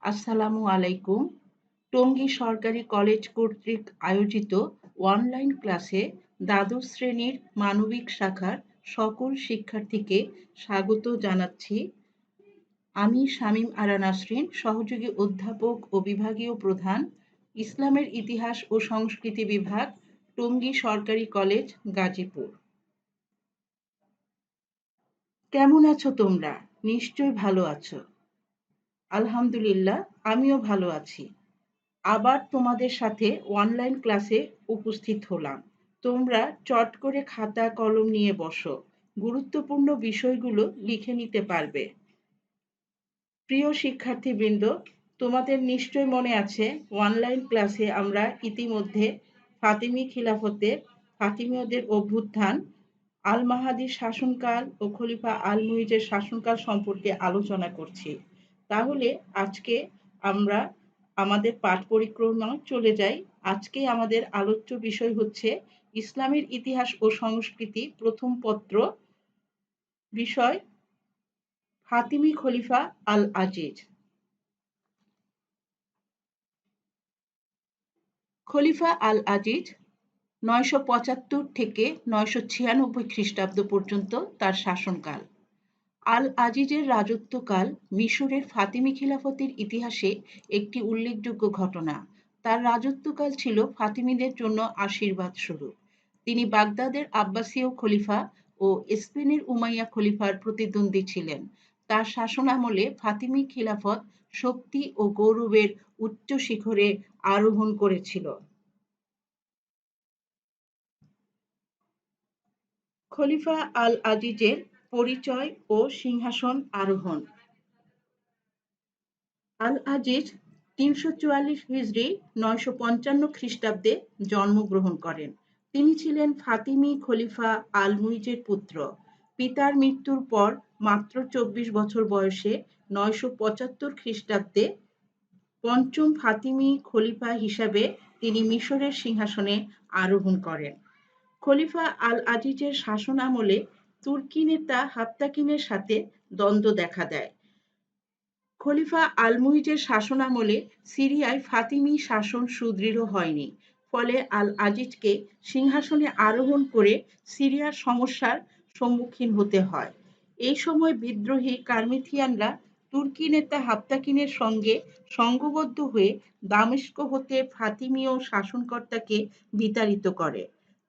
আসসালামু আলাইকুম। টঙ্গী সরকারি কলেজ কর্তৃক আয়োজিত অনলাইন ক্লাসে দ্বাদশ শ্রেণীর মানবিক শাখার সকল শিক্ষার্থীকে স্বাগত জানাচ্ছি। আমি শামীম আরা নাসরিন, সহযোগী অধ্যাপক ও বিভাগীয় প্রধান, ইসলামের ইতিহাস ও সংস্কৃতি বিভাগ, টঙ্গী সরকারি কলেজ, গাজীপুর। কেমন আছো তোমরা? নিশ্চয় ভালো আছো। আলহামদুলিল্লাহ, আমিও ভালো আছি। আবার তোমাদের সাথে অনলাইন ক্লাসে উপস্থিত হলাম। তোমরা চট করে খাতা কলম নিয়ে বসো। গুরুত্বপূর্ণ বিষয়গুলো লিখে নিতে পারবে। প্রিয় শিক্ষার্থীবৃন্দ, তোমাদের নিশ্চয় মনে আছে অনলাইন ক্লাসে আমরা ইতিমধ্যে ফাতিমি খিলাফতের ফাতিমীয়দের অভ্যুত্থান, আল মাহাদির শাসনকাল ও খলিফা আল মুইজের শাসনকাল সম্পর্কে আলোচনা করছি। তাহলে আজকে আমরা আমাদের পাঠ পরিক্রমায় চলে যাই। আজকে আমাদের আলোচ্য বিষয় হচ্ছে ইসলামের ইতিহাস ও সংস্কৃতি, প্রথম পত্র, বিষয় ফাতিমি খলিফা আল আজিজ। খলিফা আল আজিজ ৯৭৫ থেকে ৯৯৬ খ্রিস্টাব্দ পর্যন্ত তার শাসনকাল। আল আজিজের রাজত্বকাল মিশরের ফাতিমি খিলাফতের ইতিহাসে একটি উল্লেখযোগ্য ঘটনা। তার রাজত্বকাল ছিল ফাতিমিদের জন্য আশীর্বাদ স্বরূপ। তিনি বাগদাদের আব্বাসীয় খলিফা ও স্পেনের উমাইয়া খলিফার প্রতিদ্বন্দ্বী ছিলেন। তার শাসনামলে ফাতিমি খিলাফত শক্তি ও গৌরবের উচ্চ শিখরে আরোহণ করেছিল। খলিফা আল আজিজের পরিচয় ও সিংহাসন আরোহণ। আল আজিজ ৩৪৪ হিজরি ৯৫৫ খ্রিস্টাব্দে জন্মগ্রহণ করেন। তিনি ছিলেন ফাতিমি খলিফা আল মুইজের পুত্র। পিতার মৃত্যুর পর মাত্র ২৪ বছর বয়সে ৯৭৫ খ্রিস্টাব্দে পঞ্চম ফাতিমি খলিফা হিসাবে তিনি মিশরের সিংহাসনে আরোহণ করেন। খলিফা আল আজিজের শাসনামলে তুর্কি নেতা হাপ্তাকিনের সাথে দ্বন্দ্ব দেখা দেয়। খলিফা আল মুইজের শাসনামলে সিরিয়ায় ফাতিমি শাসন সুদৃঢ় হয়নি। ফলে আল আজিজকে সিংহাসনে আরোহণ করে সিরিয়ার সমস্যার সম্মুখীন হতে হয়। এই সময় বিদ্রোহী কার্মিথিয়ানরা তুর্কি নেতা হাপ্তাকিনের সঙ্গে সংঘবদ্ধ হয়ে দামেস্ক হতে ফাতিমীয় শাসনকর্তাকে বিতাড়িত করে।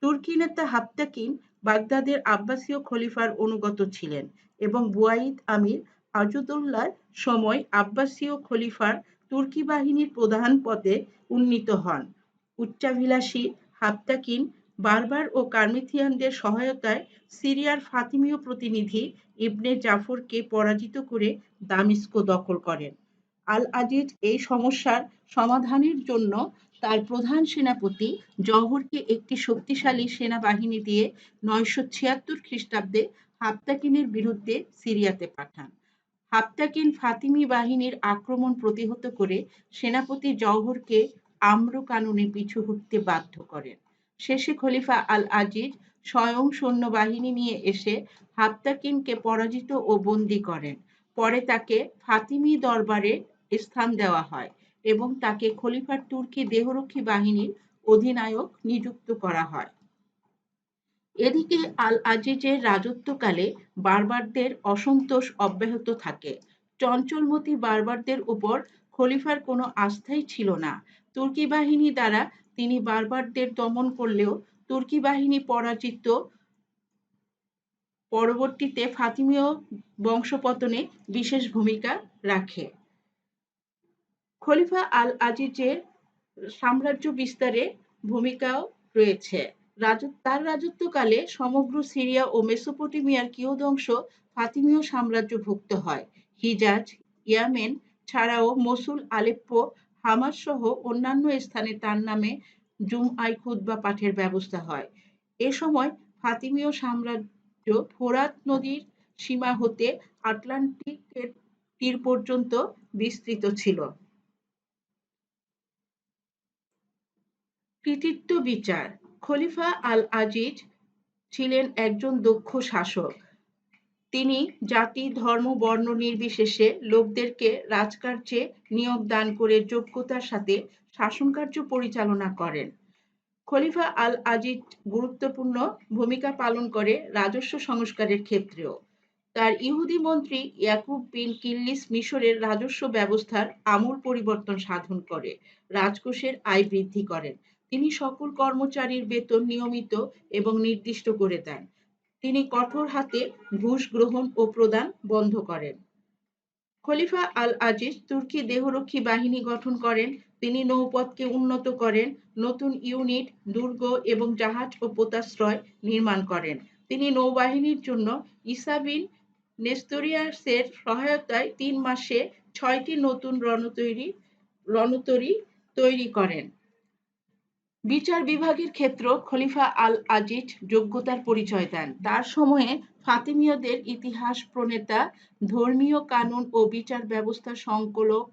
তুর্কি নেতা হাপ্তাকিন বাগদাদের আব্বাসীয় খলিফার অনুগত ছিলেন এবং বুয়াইদ আমির আজুদুল্লাহর সময় আব্বাসীয় খলিফার তুর্কি বাহিনীর প্রধান পদে উন্নীত হন। উচ্চাভিলাষী হাপ্তাকিন বারবার ও কার্মিথিয়ানদের সহায়তায় সিরিয়ার ফাতিমীয় প্রতিনিধি ইবনে জাফরকে পরাজিত করে দামেস্ক দখল করেন। আল আজিজ এই সমস্যার সমাধানের জন্য তার প্রধান সেনাপতি জওহরকে একটি শক্তিশালী সেনাবাহিনী দিয়ে ৯৭৬ খ্রিস্টাব্দে হাপ্তাকিনের বিরুদ্ধে সিরিয়াতে পাঠান। হাপ্তাকিন ফাতিমি বাহিনীর আক্রমণ প্রতিহত করে সেনাপতি জওহরকে আম্র কাননে পিছু হটতে বাধ্য করেন। শেষে খলিফা আল আজিজ স্বয়ং সৈন্যবাহিনী নিয়ে এসে হাপ্তাকিনকে পরাজিত ও বন্দী করেন। পরে তাকে ফাতিমি দরবারে স্থান দেওয়া হয় এবং তাকে খলিফার তুর্কি দেহরক্ষী বাহিনীর অধিনায়ক নিযুক্ত করা হয়। এদিকে আল আজিজের রাজত্বকালে বার্বারদের অসন্তোষ অব্যাহত থাকে। চঞ্চলমতি বার্বারদের উপর খলিফার কোনো আস্থাই ছিল না। তুর্কি বাহিনী দ্বারা তিনি বার্বারদের দমন করলেও তুর্কি বাহিনী পরাজিত পরবর্তীতে ফাতিমীয় বংশপতনে বিশেষ ভূমিকা রাখে। খলিফা আল আজিজের সাম্রাজ্য বিস্তারে ভূমিকাও রয়েছে। তার রাজত্বকালে সমগ্র সিরিয়া ও মেসোপটেমিয়ার কিয়দংশ ফাতিমীয় সাম্রাজ্যভুক্ত হয়। হিজাজ, ইয়ামেন ছাড়াও মসুল, আলেপ্পো, হামাস সহ অন্যান্য স্থানে তার নামে জুমআয় খুতবা পাঠের ব্যবস্থা হয়। এ সময় ফাতিমীয় সাম্রাজ্য ফোরাত নদীর সীমা হতে আটলান্টিকের তীর পর্যন্ত বিস্তৃত ছিল। কৃতিত্ব বিচার। খলিফা আল আজিজ ছিলেন একজন দক্ষ শাসক। তিনি জাতি, ধর্ম, বর্ণ নির্বিশেষে লোকদেরকে রাজকার্যে নিয়োগ দান করে যোগ্যতার সাথে শাসনকার্য পরিচালনা করেন। খলিফা আল-আজিজ গুরুত্বপূর্ণ ভূমিকা পালন করে রাজস্ব সংস্কারের ক্ষেত্রেও। তার ইহুদি মন্ত্রী ইয়াকুব বিন কিল্লিস মিশরের রাজস্ব ব্যবস্থার আমূল পরিবর্তন সাধন করে রাজকোষের আয় বৃদ্ধি করেন। তিনি সকল কর্মচারীর বেতন নিয়মিত এবং নির্দিষ্ট করে দেন। তিনি কঠোর হাতে ঘুষ গ্রহণ ও প্রদান বন্ধ করেন। খলিফা আল-আজিজ তুর্কি দেহরক্ষী বাহিনী গঠন করেন। তিনি নৌপথকে উন্নত করেন, নতুন ইউনিট, দুর্গ এবং জাহাজ ও পোতাশ্রয় নির্মাণ করেন। তিনি নৌবাহিনীর জন্য ঈসা বিন নেস্তোরিয়াসের সহায়তায় ৩ মাসে ৬টি নতুন রণতরী তৈরি করেন। বিচার বিভাগের ক্ষেত্র খলিফা আল-আজিজ যোগ্যতার পরিচয় দেন। তার সময়ে ফাতিমীয়দের ইতিহাস প্রণেতা, ধর্মীয় কানুন ও বিচার ব্যবস্থা সংকলক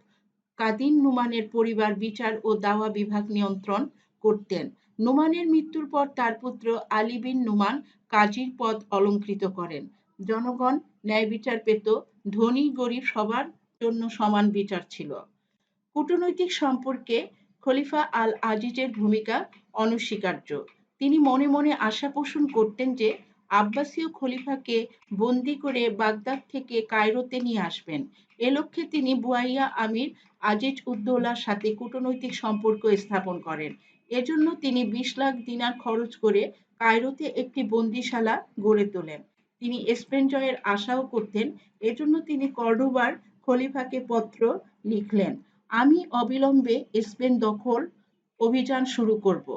কাদিন নুমানের পরিবার বিচার ও দাওয়া বিভাগ নিয়ন্ত্রণ করতেন। নুমানের মৃত্যুর পর তার পুত্র আলী বিন নুমান কাজীর পদ অলঙ্কৃত করেন। জনগণ ন্যায় বিচার পেত, ধনী গরিব সবার জন্য সমান বিচার ছিল। কূটনৈতিক সম্পর্কে খলিফা আল-আজিজের ভূমিকা অনস্বীকার্য। তিনি মনে মনে আশা পোষণ করতেন যে আব্বাসীয় খলিফাকে বন্দী করে বাগদাদ থেকে কায়রোতে নিয়ে আসবেন। এ লক্ষ্যে তিনি বুয়াইয়া আমির আজিজ উদ্দৌলার সাথে কূটনৈতিক সম্পর্ক স্থাপন করেন। এজন্য তিনি ২০ লাখ দিনার খরচ করে কায়রোতে একটি বন্দিশালা গড়ে তোলেন। তিনি স্পেন জয়ের আশাও করতেন। এজন্য তিনি কর্ডোবার খলিফাকে পত্র লিখলেন, আমি অবিলম্বে স্পেন দখল অভিযান শুরু করব।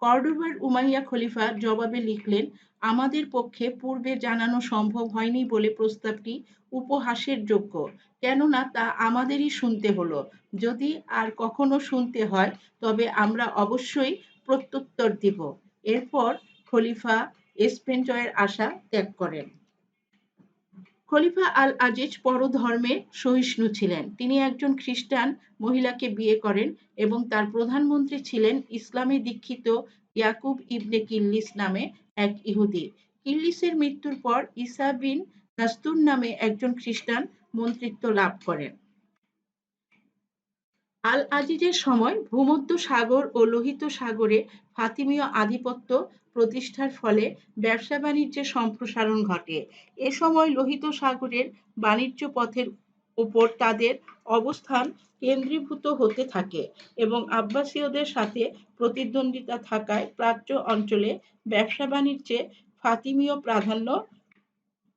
কর্ডোবার উমাইয়া খলিফা জবাবে লিখলেন, আমাদের পক্ষে পূর্বে জানানো সম্ভব হয়নি বলে প্রস্তাবটি উপহাসের যোগ্য, কেননা তা আমাদেরই শুনতে হলো। যদি আর কখনো শুনতে হয় তবে আমরা অবশ্যই প্রত্যুত্তর দিব। এরপর খলিফা স্পেন জয়ের আশা ত্যাগ করেন। খলিফা আল-আজিজ পরধর্মে সহিষ্ণু ছিলেন। তিনি একজন খ্রিস্টান মহিলাকে বিয়ে করেন এবং তার প্রধানমন্ত্রী ছিলেন ইসলামে দীক্ষিত ইয়াকুব ইবনে কিল্লিস নামে এক ইহুদি। কিল্লিসের মৃত্যুর পর ঈসা বিন নাস্তুর নামে একজন খ্রিস্টান মন্ত্রিত্ব লাভ করেন। আল-আজিজের সময় ভূমধ্য সাগর ও লোহিত সাগরে ফাতিমীয় আধিপত্য প্রতিষ্ঠার ফলে ব্যবসা বাণিজ্যের সম্প্রসারণ ঘটে। এ সময় লোহিত সাগরের বাণিজ্য পথের উপর তাদের অবস্থান কেন্দ্রীভূত হতে থাকে এবং আব্বাসীয়দের সাথে প্রতিদ্বন্দ্বিতা থাকায় প্রাচ্য অঞ্চলে ব্যবসা বাণিজ্যে ফাতিমীয় প্রাধান্য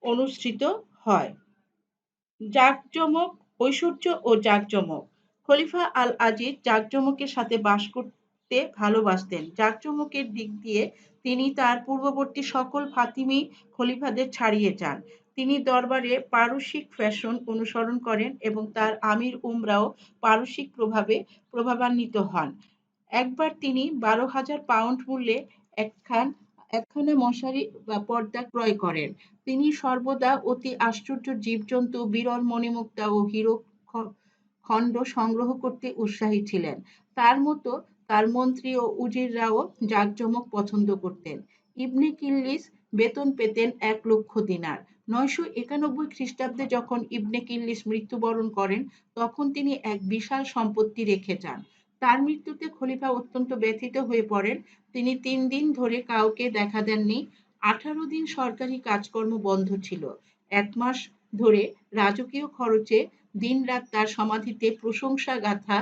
অনুসৃত হয়। জাঁকজমক, ঐশ্বর্য ও জাঁকজমক। খলিফা আল-আজিজ জাঁকজমকের সাথে বাস করতে ভালোবাসতেন। জাঁকজমকের দিক দিয়ে তিনি তার পূর্ববর্তী সকল ফাতিমি খলিফাদের ছাড়িয়ে যান। তিনি দরবারে পারসিক ফ্যাশন অনুসরণ করেন এবং তার আমির উমরাও পারসিক প্রভাবে প্রভাবান্বিত হন। একবার তিনি ১২,০০০ পাউন্ড মূল্যে একখানা মশারি বা পর্দা ক্রয় করেন। তিনি সর্বদা অতি আশ্চর্য জীবজন্তু, বিরল মণিমুক্তা ও হীরক খণ্ড সংগ্রহ করতে উৎসাহী ছিলেন। তার মতো তার মন্ত্রী ও উজিররাও জাঁকজমক পছন্দ করতেন। ইবনে কিল্লিস বেতন পেতেন ১,০০,০০০ দিনার। ৯৯১ খ্রিস্টাব্দে যখন ইবনে কিল্লিস মৃত্যুবরণ করেন তখন তিনি এক বিশাল সম্পত্তি রেখে যান। তার মৃত্যুতে খলিফা অত্যন্ত ব্যথিত হয়ে পড়েন। তিনি ৩ দিন ধরে কাউকে দেখা দেননি। ১৮ দিন সরকারি কাজকর্ম বন্ধ ছিল। ১ মাস ধরে রাজকীয় খরচে দিনরাত তার সমাধিতে প্রশংসা গাথা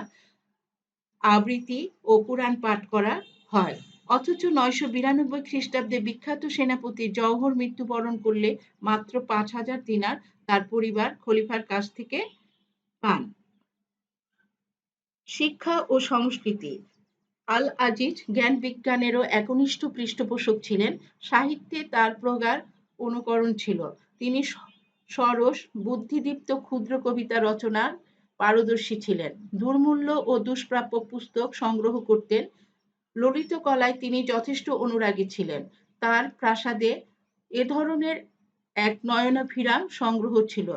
আবৃত্তি ও কুরআন পাঠ করা হয়। অথচ ৯৯২ খ্রিস্টাব্দে বিখ্যাত সেনাপতি জওহর মৃত্যুবরণ করলে মাত্র ৫,০০০ দিনার তার পরিবার খলিফার কাছ থেকে পান। শিক্ষা ও সংস্কৃতি। আল-আজিজ জ্ঞান বিজ্ঞানেরও একনিষ্ঠ পৃষ্ঠপোষক ছিলেন। সাহিত্যে তার প্রগাঢ় অনুকরণ ছিল। তিনি সরস, বুদ্ধিদীপ্ত ক্ষুদ্র কবিতা রচনার পারদর্শী ছিলেন। দুর্মূল্য ও দুষ্প্রাপ্য পুস্তক সংগ্রহ করতেন। ললিত কলায় তিনি যথেষ্ট অনুরাগী ছিলেন। তার প্রাসাদে এ ধরনের এক নয়নাভিরাম সংগ্রহ ছিল।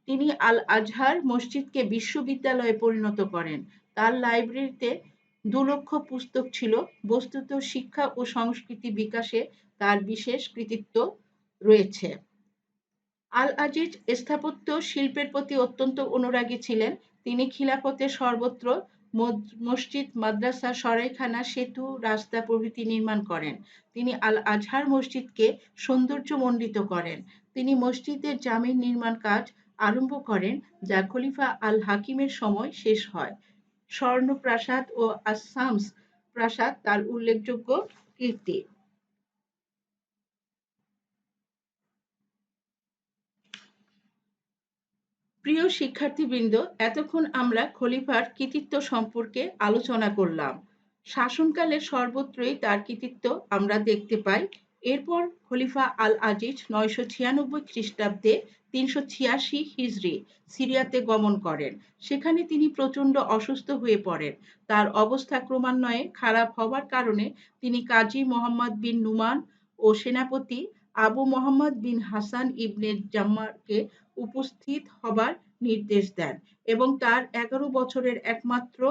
তিনি আল-আজহার মসজিদকে বিশ্ববিদ্যালয়ে পরিণত করেন। তার লাইব্রেরিতে ২,০০,০০০ পুস্তক ছিল। বস্তুত শিক্ষা ও সংস্কৃতি বিকাশে তার বিশেষ কৃতিত্ব রয়েছে। আল আজিজ স্থাপত্য শিল্পের প্রতি অত্যন্ত অনুরাগী ছিলেন। তিনি খিলাফতের সর্বত্র মসজিদ, মাদ্রাসা, সরাইখানা, সেতু, রাস্তা প্রভৃতি নির্মাণ করেন। তিনি আল আজহার মসজিদকে সৌন্দর্যমণ্ডিত করেন। তিনি মসজিদের জামির নির্মাণ কাজ আরম্ভ করেন, যা খলিফা আল হাকিমের সময় শেষ হয়। স্বর্ণ প্রাসাদ ও আসামস প্রাসাদ তার উল্লেখযোগ্য কীর্তি। প্রিয় শিক্ষার্থীবৃন্দ, এতক্ষণ আমরা খলিফার কৃতিত্ব সম্পর্কে আলোচনা করলাম। শাসনকালে সর্বত্রই তার কৃতিত্ব আমরা দেখতে পাই। এরপর খলিফা আল আজিজ 996 খ্রিস্টাব্দে 386 হিজরি সিরিয়াতে গমন করেন। সেখানে তিনি প্রচণ্ড অসুস্থ হয়ে পড়েন। তার অবস্থা ক্রমান্বয়ে খারাপ হওয়ার কারণে তিনি কাজী মোহাম্মদ বিন নুমান ও সেনাপতি আবু মোহাম্মদ বিন হাসান ইবনে জাম্মারকে উপস্থিত হবার নির্দেশ দেন এবং তার 11 বছরের একমাত্র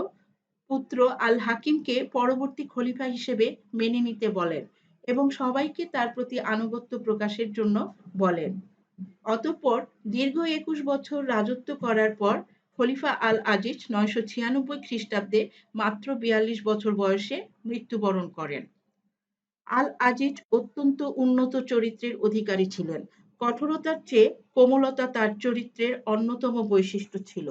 পুত্র আল হাকিমকে পরবর্তী খলিফা হিসেবে মেনে নিতে বলেন এবং সবাইকে তার প্রতি আনুগত্য প্রকাশের জন্য বলেন। অতঃপর দীর্ঘ 21 বছর রাজত্ব করার পর খলিফা আল আজিজ 996 খ্রিস্টাব্দে মাত্র 42 বছর বয়সে মৃত্যুবরণ করেন। আল আজিজ অত্যন্ত উন্নত চরিত্রের অধিকারী ছিলেন। কঠোরতার চেয়ে কোমলতা তার চরিত্রের অন্যতম বৈশিষ্ট্য ছিল।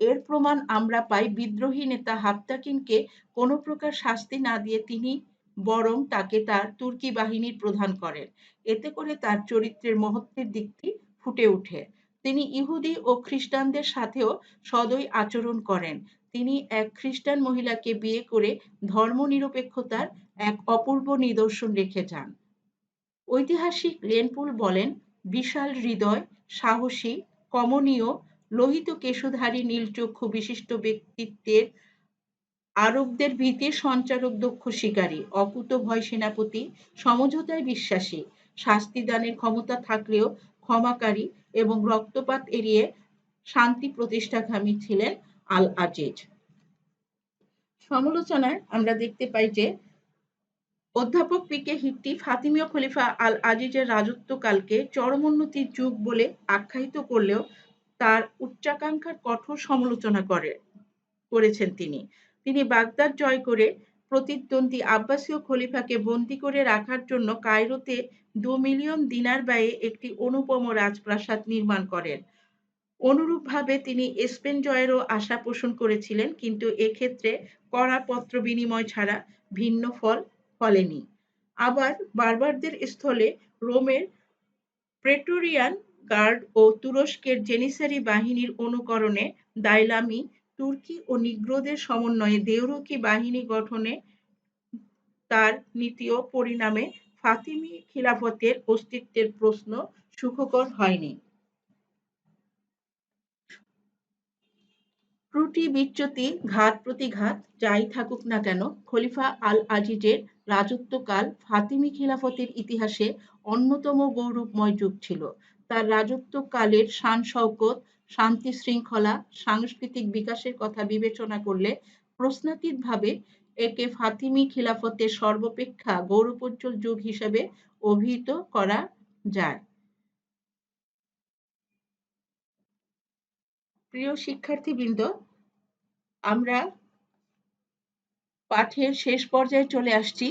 এর প্রমাণ আমরা পাই বিদ্রোহী নেতা হাফতাকিনকে কোনো প্রকার শাস্তি না দিয়ে তিনি বরং তাকে তার তুর্কি বাহিনীর প্রধান করেন। এতে করে তার চরিত্রের মহত্বের দিকটি ফুটে ওঠে। তিনি ইহুদি ও খ্রিস্টানদের সাথেও সদয় আচরণ করেন। তিনি এক খ্রিস্টান মহিলাকে বিয়ে করে ধর্মনিরপেক্ষতার এক অপূর্ব নিদর্শন রেখে যান। ঐতিহাসিক রেনপুল বলেন, বিশাল হৃদয়, সাহসী, কমনীয়, লোহিত কেশধারী নীলচক্ষু বিশিষ্ট ব্যক্তিত্বের, আরবদের ভীতির সঞ্চারক দক্ষ শিকারী, অকুতোভয় সেনাপতি, সমঝোতায় বিশ্বাসী, শাস্তিদানের ক্ষমতা থাকলেও ক্ষমাকারী এবং রক্তপাত এড়িয়ে শান্তি প্রতিষ্ঠাকামী ছিলেন আল আজিজ। সমালোচনায় আমরা দেখতে পাই যে অধ্যাপক পি.কে. হিট্টি ফাতিমীয় খলিফা আল আজিজের রাজত্বকালকে চরমোন্নতির যুগ বলে আখ্যায়িত করলেও তার উচ্চাকাঙ্ক্ষার কঠোর সমালোচনা করেছেন তিনি। তিনি বাগদাদ জয় করে প্রতিদ্বন্দ্বী আব্বাসীয় খলিফাকে বন্দী করে রাখার জন্য কায়রোতে 2 মিলিয়ন দিনার ব্যয়ে একটি অনুপম রাজপ্রাসাদ নির্মাণ করেন। অনুরূপভাবে তিনি স্পেন জয়েরও আশা পোষণ করেছিলেন, কিন্তু এক্ষেত্রে কড়া পত্র বিনিময় ছাড়া ভিন্ন ফল ফলেনি। আবার বার্বারদের স্থলে রোমের প্রেটোরিয়ান গার্ড ও তুরস্কের জেনিসারি বাহিনীর অনুকরণে দাইলামি, তুর্কি ও নিগ্রোদের সমন্বয়ে দেওরকি বাহিনী গঠনে তার নীতিও পরিণামে ফাতিমি খিলাফতের অস্তিত্বের প্রশ্ন সুখকর হয়নি। ত্রুটি বিচ্যুতি ঘাত প্রতিঘাত যাই থাকুক না কেন, খলিফা আল আজিজের রাজত্বকাল ফাতিমি খিলাফতের ইতিহাসে অন্যতম গৌরবময় যুগ ছিল। তার রাজত্বকালের শান শওকত, শান্তি শৃঙ্খলা, সাংস্কৃতিক বিকাশের কথা বিবেচনা করলে প্রশ্নাতীতভাবে একে ফাতিমি খিলাফতের সর্বাপেক্ষা গৌরবোজ্জ্বল যুগ হিসেবে অভিহিত করা যায়। প্রিয় শিক্ষার্থীবৃন্দ, আমরা পাঠের শেষ পর্যায়ে চলে আসছি।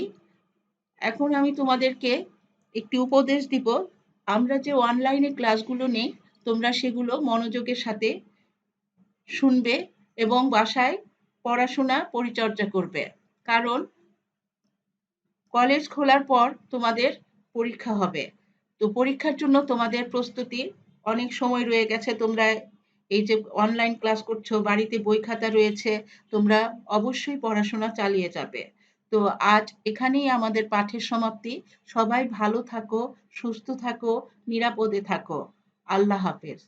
এখন আমি তোমাদেরকে একটি উপদেশ দিব। আমরা যে অনলাইনে ক্লাসগুলো নেই, তোমরা সেগুলো মনোযোগের সাথে শুনবে এবং বাসায় পড়াশোনা পরিচর্যা করবে। কারণ কলেজ খোলার পর তোমাদের পরীক্ষা হবে। তো পরীক্ষার জন্য তোমাদের প্রস্তুতির অনেক সময় রয়ে গেছে। তোমরা এই যে অনলাইন ক্লাস করছো, বাড়িতে বই খাতা রয়েছে, তোমরা অবশ্যই পড়াশোনা চালিয়ে যাবে। তো আজ এখানেই আমাদের পাঠের সমাপ্তি। সবাই ভালো থাকো, সুস্থ থাকো, নিরাপদে থাকো। আল্লাহ হাফেজ।